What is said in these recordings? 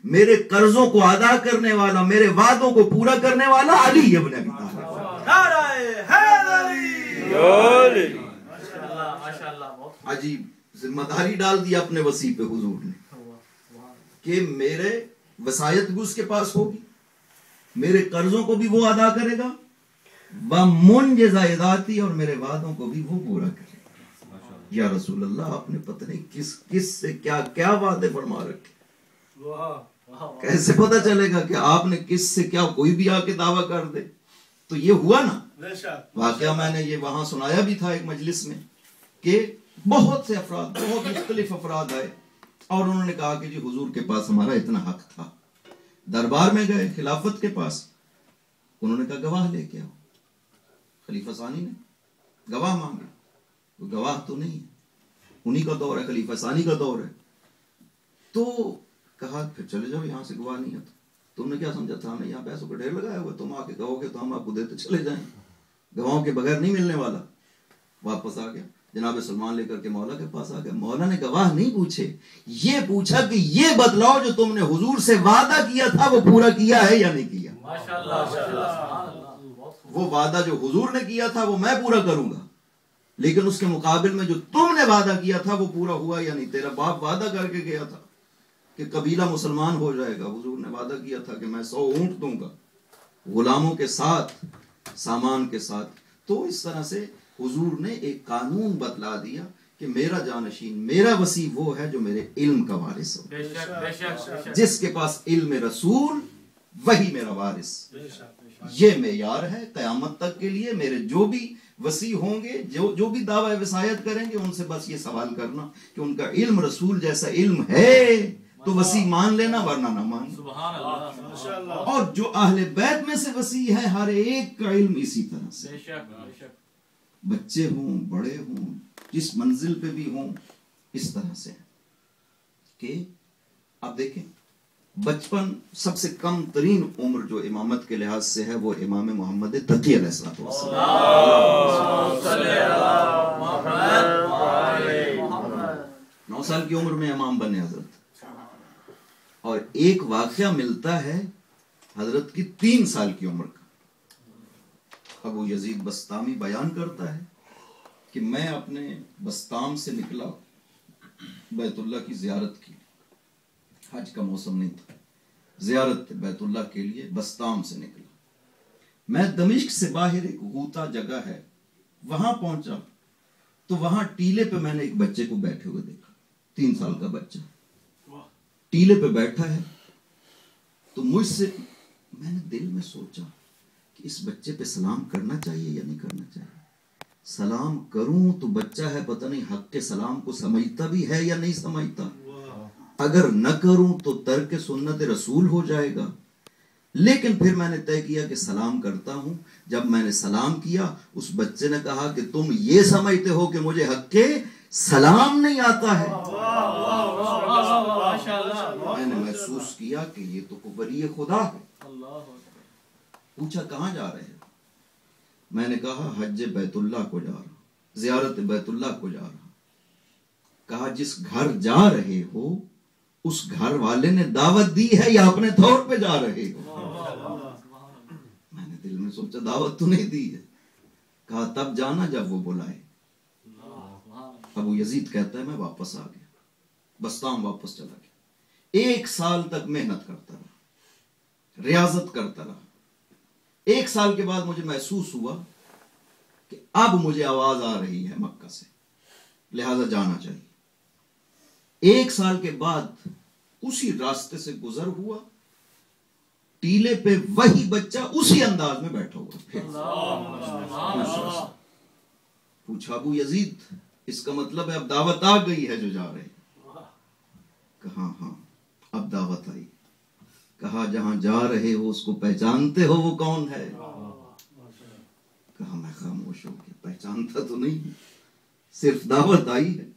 میرے قرضوں کو ادا کرنے والا، میرے وعدوں کو پورا کرنے والا علی ابن ابی طالب۔ عجیب ذمہ داری ڈال دی اپنے وصی پہ حضور نے کہ میرے وصایت بھی اس کے پاس ہوگی، میرے قرضوں کو بھی وہ ادا کرے گا، بمنجز ذاتی، اور میرے وعدوں کو بھی وہ پورا کرے گا۔ یا رسول اللہ، آپ نے پتہ نہیں کس سے کیا کیا وعدے فرما رکھے، کیسے پتہ چلے گا کہ آپ نے کس سے کیا، کوئی بھی آ کے دعویٰ کر دے تو یہ ہوا نا۔ واقعہ میں نے یہ وہاں سنایا بھی تھا ایک مجلس میں کہ بہت سے افراد، بہت مختلف افراد آئے اور انہوں نے کہا کہ جی حضور کے پاس ہمارا اتنا حق تھا۔ دربار میں گئے خلافت کے پاس، انہوں نے کہا گواہ لے کے آؤ۔ خلیفہ ثانی نے گواہ مانگے، وہ گواہ تو نہیں ہے، انہی کا دور ہے، خلیفہ ثانی کا دور ہے۔ تو کہا پھر چلے جاؤ، یہاں سے گواہ نہیں ہے۔ تم نے کیا سمجھا تھا ہمیں یہاں پیسوں کا ڈھیر لگایا ہوا، تم آ کے کہو گے تو ہم آپ کو دیتے چلے جائیں، گواہوں کے بغیر نہیں ملنے والا۔ واپس آ گیا، جناب سلمان لے کر کے مولا کے پاس آ گیا۔ مولا نے گواہ نہیں پوچھے، یہ پوچھا کہ یہ بتلاؤ جو تم نے حضور سے وعدہ کیا تھا وہ پورا کیا ہے یا نہیں کیا۔ وہ وعدہ جو حضور نے کیا تھا وہ میں پورا کروں گا، لیکن اس کے مقابل میں جو تم نے وعدہ کیا تھا وہ پورا ہوا یا نہیں۔ تیرا باپ وعدہ کر کے گیا تھا کہ قبیلہ مسلمان ہو جائے گا، حضور نے وعدہ کیا تھا کہ میں 100 اونٹ دوں گا غلاموں کے ساتھ، سامان کے ساتھ۔ تو اس طرح سے حضور نے ایک قانون بتلا دیا کہ میرا جانشین، میرا وصی وہ ہے جو میرے علم کا وارث ہو، جس کے پاس علم رسول وہی میرا وارث۔ یہ معیار ہے قیامت تک کے لیے۔ میرے جو بھی وصی ہوں گے، جو بھی دعویٰ وصایت کریں گے، ان سے بس یہ سوال کرنا کہ ان کا علم رسول جیسا علم ہے تو وصی مان لینا، ورنہ نہ مان۔ اور جو اہل بیت میں سے وصی ہے، ہر ایک کا علم اسی طرح سے، بچے ہوں بڑے ہوں، جس منزل پہ بھی ہوں، اس طرح سے کہ آپ دیکھیں بچپن سب سے کم ترین عمر جو امامت کے لحاظ سے ہے وہ امام محمد تقی علیہ السلام۔ 9 سال کی عمر میں امام بنے حضرت، اور ایک واقعہ ملتا ہے حضرت کی 3 سال کی عمر کا۔ ابو یزید بسطامی بیان کرتا ہے کہ میں اپنے بسطام سے نکلا بیت اللہ کی زیارت کی، حج کا موسم نہیں تھا، زیارت بیت اللہ کے لیے بسطام سے نکلا۔ میں دمشق سے باہر ایک غوطہ جگہ ہے وہاں پہنچا تو وہاں ٹیلے پہ میں نے ایک بچے کو بیٹھے ہوئے دیکھا، 3 سال کا بچہ ٹیلے پہ بیٹھا ہے۔ تو مجھ سے میں نے دل میں سوچا کہ اس بچے پہ سلام کرنا چاہیے یا نہیں کرنا چاہیے۔ سلام کروں تو بچہ ہے، پتہ نہیں حق کے سلام کو سمجھتا بھی ہے یا نہیں سمجھتا، اگر نہ کروں تو ترک سنت رسول ہو جائے گا۔ لیکن پھر میں نے طے کیا کہ سلام کرتا ہوں۔ جب میں نے سلام کیا، اس بچے نے کہا کہ تم یہ سمجھتے ہو کہ مجھے حق کے سلام نہیں آتا ہے۔ میں نے محسوس کیا کہ یہ تو ولی خدا ہے۔ پوچھا کہاں جا رہے ہیں؟ میں نے کہا حج بیت اللہ کو جا رہا، زیارت بیت اللہ کو جا رہا۔ کہا جس گھر جا رہے ہو اس گھر والے نے دعوت دی ہے یا اپنے طور پہ جا رہے ہو؟ میں نے دل میں سوچا دعوت تو نہیں دی ہے۔ کہا تب جانا جب وہ بلائے۔ ابو یزید کہتا ہے میں واپس آ گیا، بسطام واپس چلا گیا۔ 1 سال تک محنت کرتا رہا، ریاضت کرتا رہا۔ 1 سال کے بعد مجھے محسوس ہوا کہ اب مجھے آواز آ رہی ہے مکہ سے، لہذا جانا چاہیے۔ 1 سال کے بعد اسی راستے سے گزر ہوا، ٹیلے پہ وہی بچہ اسی انداز میں بیٹھا ہوا۔ پوچھا ابو یزید اس کا مطلب ہے اب دعوت آ گئی ہے جو جا رہے ہیں؟ کہا ہاں اب دعوت آئی۔ کہا جہاں جا رہے ہو اس کو پہچانتے ہو وہ کون ہے؟ کہا میں خاموش ہو گیا، پہچانتا تو نہیں، صرف دعوت آئی ہے،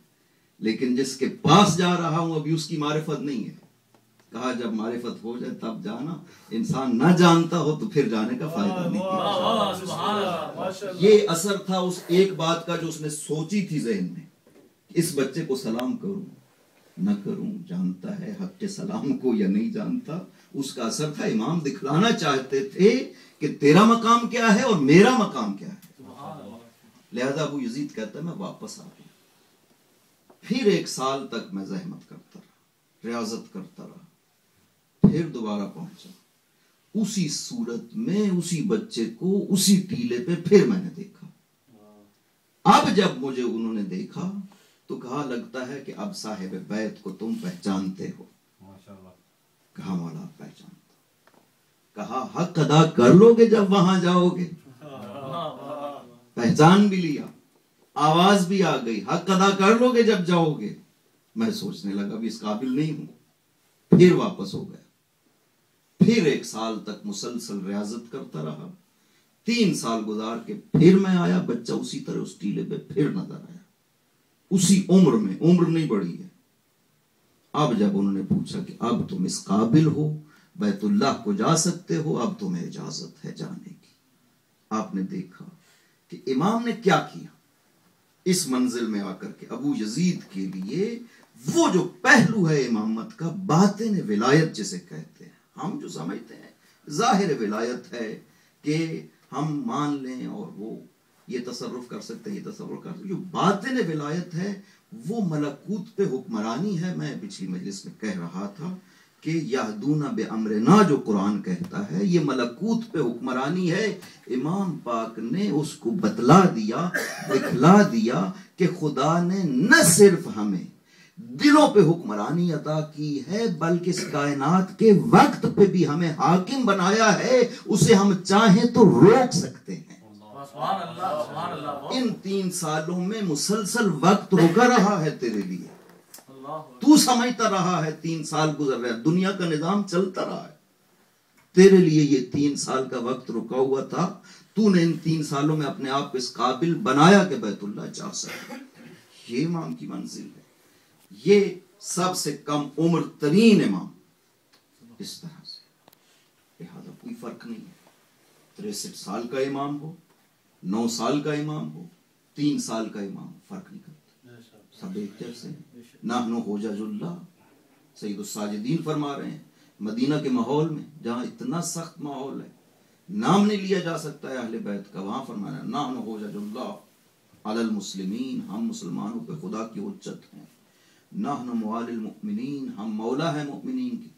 لیکن جس کے پاس جا رہا ہوں ابھی اس کی معرفت نہیں ہے۔ کہا جب معرفت ہو جائے تب جانا، انسان نہ جانتا ہو تو پھر جانے کا فائدہ نہیں۔ یہ اثر تھا اس ایک بات کا جو اس نے سوچی تھی ذہن میں، اس بچے کو سلام کروں نہ کروں، جانتا ہے حق کے سلام کو یا نہیں جانتا، اس کا اثر تھا۔ امام دکھلانا چاہتے تھے کہ تیرا مقام کیا ہے اور میرا مقام کیا ہے۔ لہذا ابو یزید کہتا ہے میں واپس آ گیا، پھر 1 سال تک میں زحمت کرتا رہا، ریاضت کرتا رہا، پھر دوبارہ پہنچا اسی صورت میں، اسی بچے کو اسی ٹیلے پہ پھر میں نے دیکھا۔ اب جب مجھے انہوں نے دیکھا تو کہا لگتا ہے کہ اب صاحب بیت کو تم پہچانتے ہو۔ کہا مولا آپ پہچانتے، کہا حق ادا کر لو گے جب وہاں جاؤ گے۔ پہچان بھی لیا، آواز بھی آ گئی، حق ادا کر لو گے جب جاؤ گے۔ میں سوچنے لگا بھی اس قابل نہیں ہوں، پھر واپس ہو گیا، پھر 1 سال تک مسلسل ریاضت کرتا رہا۔ 3 سال گزار کے پھر میں آیا، بچہ اسی طرح اس ٹیلے پہ پھر نظر آیا، اسی عمر میں، عمر نہیں بڑھی ہے۔ اب جب انہوں نے پوچھا کہ اب تم اس قابل ہو، بیت اللہ کو جا سکتے ہو، اب تمہیں اجازت ہے جانے کی، آپ نے دیکھا کہ امام نے کیا کیا اس منزل میں آ کر کے۔ ابو یزید کے لیے وہ جو پہلو ہے امامت کا، باطن ولایت جسے کہتے ہیں، ہم جو سمجھتے ہیں ظاہر ولایت ہے کہ ہم مان لیں اور وہ یہ تصرف کر سکتے ہیں، یہ تصرف کر سکتے ہیں، جو باطن ولایت ہے وہ ملکوت پہ حکمرانی ہے۔ میں پچھلی مجلس میں کہہ رہا تھا کہ یہدون بامرنا جو قرآن کہتا ہے، یہ ملکوت پہ حکمرانی ہے۔ امام پاک نے اس کو بتلا دیا، دکھلا دیا کہ خدا نے نہ صرف ہمیں دلوں پہ حکمرانی عطا کی ہے، بلکہ اس کائنات کے وقت پہ بھی ہمیں حاکم بنایا ہے، اسے ہم چاہیں تو روک سکتے ہیں۔ ان 3 سالوں میں مسلسل وقت رکا رہا ہے تیرے لیے، تو سمجھتا رہا ہے 3 سال گزر رہا ہے، دنیا کا نظام چلتا رہا ہے، تیرے لیے یہ 3 سال کا وقت رکا ہوا تھا۔ تو نے ان 3 سالوں میں اپنے آپ کو اس قابل بنایا کہ بیت اللہ جا سکے۔ یہ امام کی منزل ہے، یہ سب سے کم عمر ترین امام اس طرح سے۔ لہذا کوئی فرق نہیں ہے 63 سال کا امام ہو، 9 سال کا امام ہو، 3 سال کا امام، فرق نہیں کرتا، سب ایک جیسے ہیں۔ نحن حجج اللہ، سید الساجدین فرما رہے ہیں، مدینہ کے ماحول میں جہاں اتنا سخت ماحول ہے، نام نہیں لیا جا سکتا ہے اہل بیت کا، وہاں فرمایا نحن حجج اللہ علی المسلمین، ہم مسلمانوں پہ خدا کی حجت ہیں۔ نحن موال المؤمنین، ہم مولا ہیں مؤمنین کی۔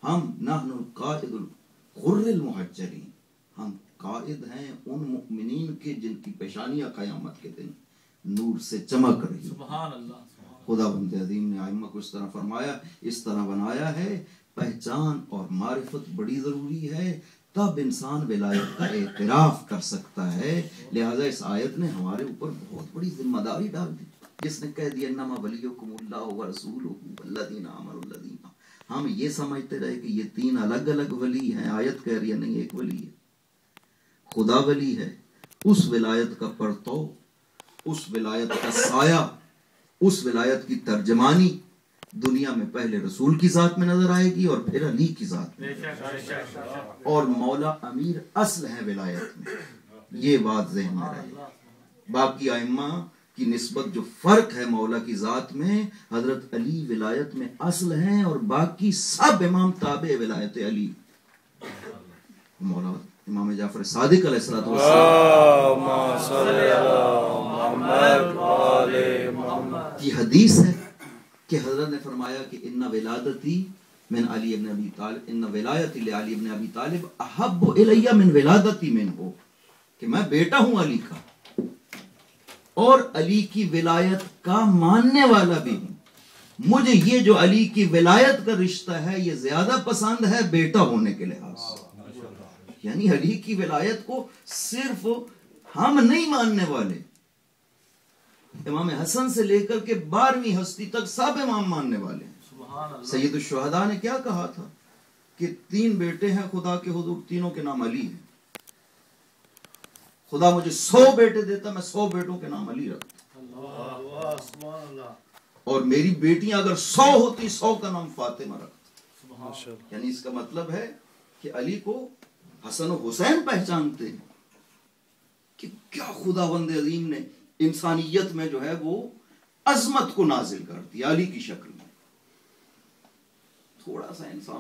ہم نحن القائد الغر المحجلین، ہم قائد ہیں ان مؤمنین کے جن کی پیشانیاں قیامت کے دن نور سے چمک رہی۔ سبحان اللہ۔ خدا بند عظیم نے ائمہ کو اس طرح فرمایا، اس طرح بنایا ہے، پہچان اور معرفت بڑی ضروری ہے، تب انسان ولایت کا اعتراف کر سکتا ہے۔ لہذا اس آیت نے ہمارے اوپر بہت بڑی ذمہ داری ڈال دی، جس نے کہہ دیا انما ولیکم اللہ ورسولہ والذین آمنوا الذین، ہم یہ سمجھتے رہے کہ یہ 3 الگ الگ ولی ہیں، آیت کہہ رہی ہے نہیں، ایک ولی ہے، خدا ولی ہے۔ اس ولایت کا پرتو، اس ولایت کا سایہ، اس ولایت کی ترجمانی دنیا میں پہلے رسول کی ذات میں نظر آئے گی اور پھر علی کی ذات میں، اور مولا امیر اصل ہے ولایت میں، یہ بات ذہن میں رہے۔ باقی ائمہ کی نسبت جو فرق ہے مولا کی ذات میں، حضرت علی ولایت میں اصل ہیں اور باقی سب امام تابع ولایت علی۔ مولا امام جعفر صادق علیہ الصلوۃ والسلام کی حدیث ہے کہ حضرت نے فرمایا کہ ان ولادتی من علی ابن ابی طالب، ان ولایتی لعلی ابن ابی طالب احب الی من ولادتی منہ، کہ میں بیٹا ہوں علی کا اور علی کی ولایت کا ماننے والا بھی ہوں، مجھے یہ جو علی کی ولایت کا رشتہ ہے یہ زیادہ پسند ہے بیٹا ہونے کے لحاظ سے۔ یعنی علی کی ولایت کو صرف ہم نہیں ماننے والے، امام حسن سے لے کر کے 12ویں ہستی تک سب امام ماننے والے ہیں۔ سید الشہداء نے کیا کہا تھا کہ 3 بیٹے ہیں خدا کے حضور، تینوں کے نام علی ہیں، خدا مجھے 100 بیٹے دیتا میں 100 بیٹوں کے نام علی رکھتا، اور میری بیٹیاں اگر 100 ہوتی 100 کا نام فاطمہ رکھتا۔ یعنی اس کا مطلب ہے کہ علی کو حسن و حسین پہچانتے ہیں کہ کیا خداوند عظیم نے انسانیت میں جو ہے وہ عظمت کو نازل کر دیا علی کی شکل میں۔ تھوڑا سا انسان